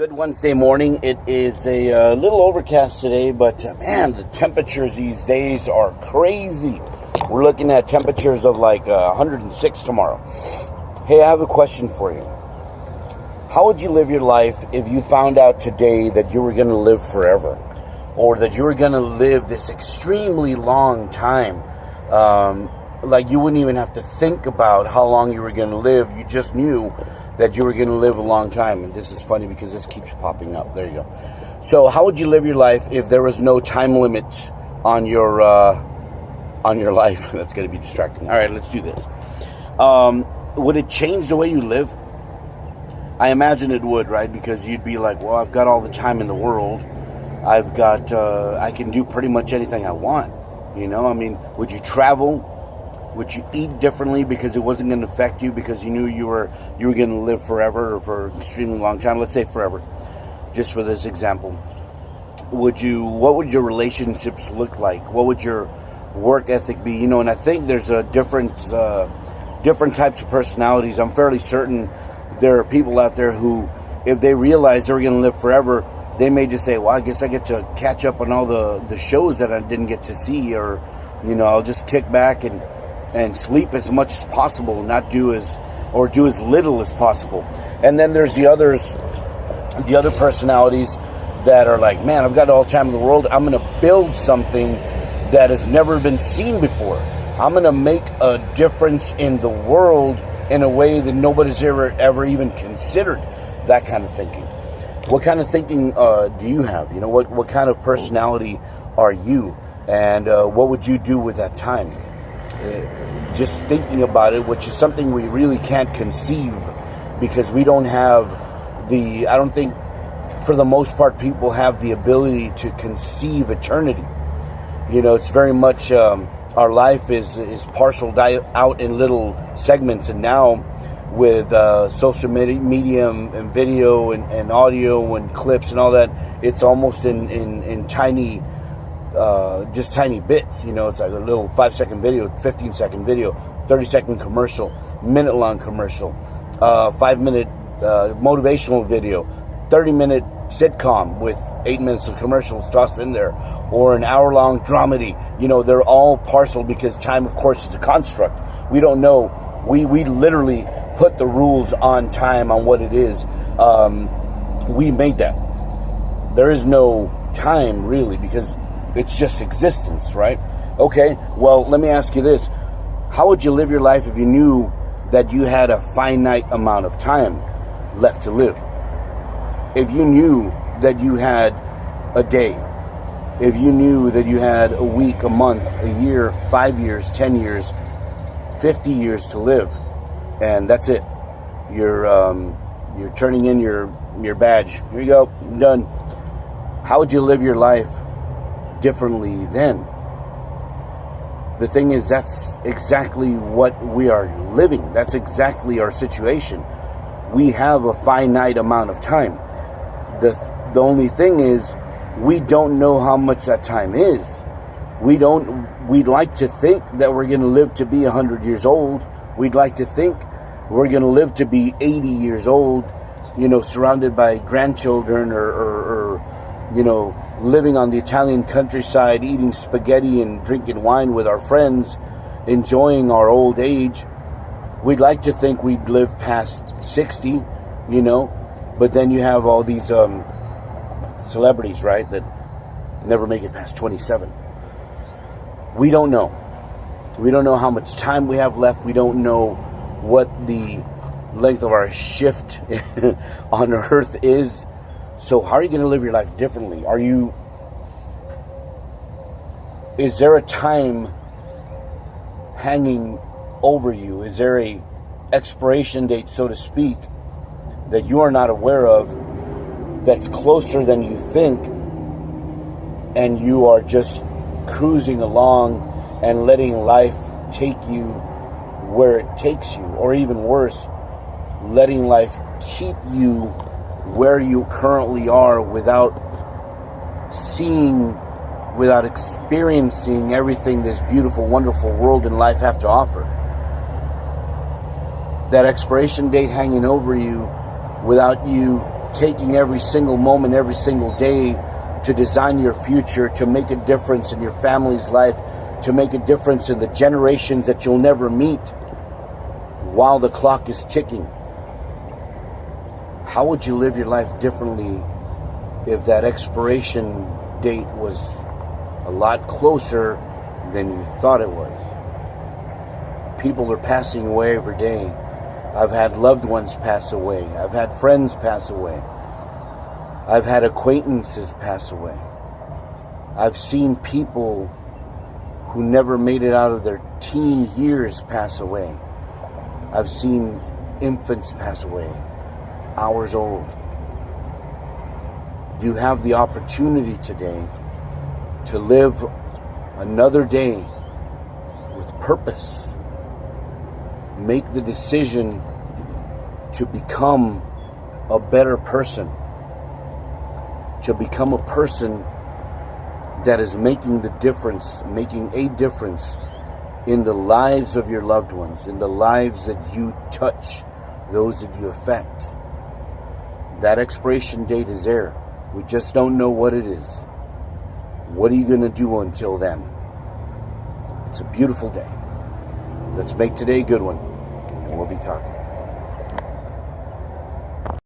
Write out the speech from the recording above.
Good Wednesday morning. It is a little overcast today, but man, the temperatures these days are crazy. We're looking at temperatures of like 106 tomorrow. Hey, I have a question for you. How would you live your life if you found out today that you were going to live forever? Or that you were going to live this extremely long time? Like you wouldn't even have to think about how long you were going to live. You just knew that you were going to live a long time. And this is funny because this keeps popping up. There you go. So how would you live your life if there was no time limit on your life? That's going to be distracting. All right, let's do this. Would it change the way you live? I imagine it would, right? Because you'd be like, well, I've got all the time in the world. I can do pretty much anything I want. You know, I mean, would you travel? Would you eat differently because it wasn't going to affect you because you knew you were going to live forever or for an extremely long time? Let's say forever, just for this example. What would your relationships look like? What would your work ethic be? You know, and I think there's a different types of personalities. I'm fairly certain there are people out there who, if they realize they're going to live forever, they may just say, well, I guess I get to catch up on all the shows that I didn't get to see, or, you know, I'll just kick back and sleep as much as possible, not do as little as possible. And then there's the other personalities that are like, man, I've got all the time in the world. I'm going to build something that has never been seen before. I'm going to make a difference in the world in a way that nobody's ever even considered. That kind of thinking. What kind of thinking do you have? You know, what kind of personality are you? And what would you do with that time? Just thinking about it, which is something we really can't conceive because we don't have I don't think for the most part people have the ability to conceive eternity. You know, it's very much our life is parceled out in little segments, and now with social media and video and audio and clips and all that, it's almost in tiny just tiny bits. You know, it's like a little 5-second video, 15-second video, 30-second commercial, minute-long commercial, 5-minute motivational video, 30-minute sitcom with 8 minutes of commercials tossed in there, or an hour-long dramedy. You know, they're all parceled because time, of course, is a construct. We don't know. We literally put the rules on time, on what it is. We made that. There is no time, really, because it's just existence, right? Okay, well, let me ask you this. How would you live your life if you knew that you had a finite amount of time left to live? If you knew that you had a day, if you knew that you had a week, a month, a year, 5 years, 10 years, 50 years to live, and that's it. You're turning in your badge. Here you go, I'm done. How would you live your life differently then? The thing is, that's exactly what we are living. That's exactly our situation. We have a finite amount of time. The only thing is, we don't know how much that time is. We'd like to think that we're going to live to be 100 years old. We'd like to think we're going to live to be 80 years old, you know, surrounded by grandchildren or you know, living on the Italian countryside, eating spaghetti and drinking wine with our friends, enjoying our old age. We'd like to think we'd live past 60, you know, but then you have all these celebrities, right, that never make it past 27. We don't know. We don't know how much time we have left. We don't know what the length of our shift on Earth is. So how are you going to live your life differently? Is there a time hanging over you? Is there a expiration date, so to speak, that you are not aware of, that's closer than you think, and you are just cruising along and letting life take you where it takes you, or even worse, letting life keep you where you currently are without seeing, without experiencing everything this beautiful, wonderful world and life have to offer? That expiration date hanging over you without you taking every single moment, every single day to design your future, to make a difference in your family's life, to make a difference in the generations that you'll never meet while the clock is ticking. How would you live your life differently if that expiration date was a lot closer than you thought it was? People are passing away every day. I've had loved ones pass away. I've had friends pass away. I've had acquaintances pass away. I've seen people who never made it out of their teen years pass away. I've seen infants pass away, hours old. You have the opportunity today to live another day with purpose. Make the decision to become a better person, to become a person that is making a difference in the lives of your loved ones, in the lives that you touch, those that you affect. That expiration date is there. We just don't know what it is. What are you going to do until then? It's a beautiful day. Let's make today a good one, and we'll be talking.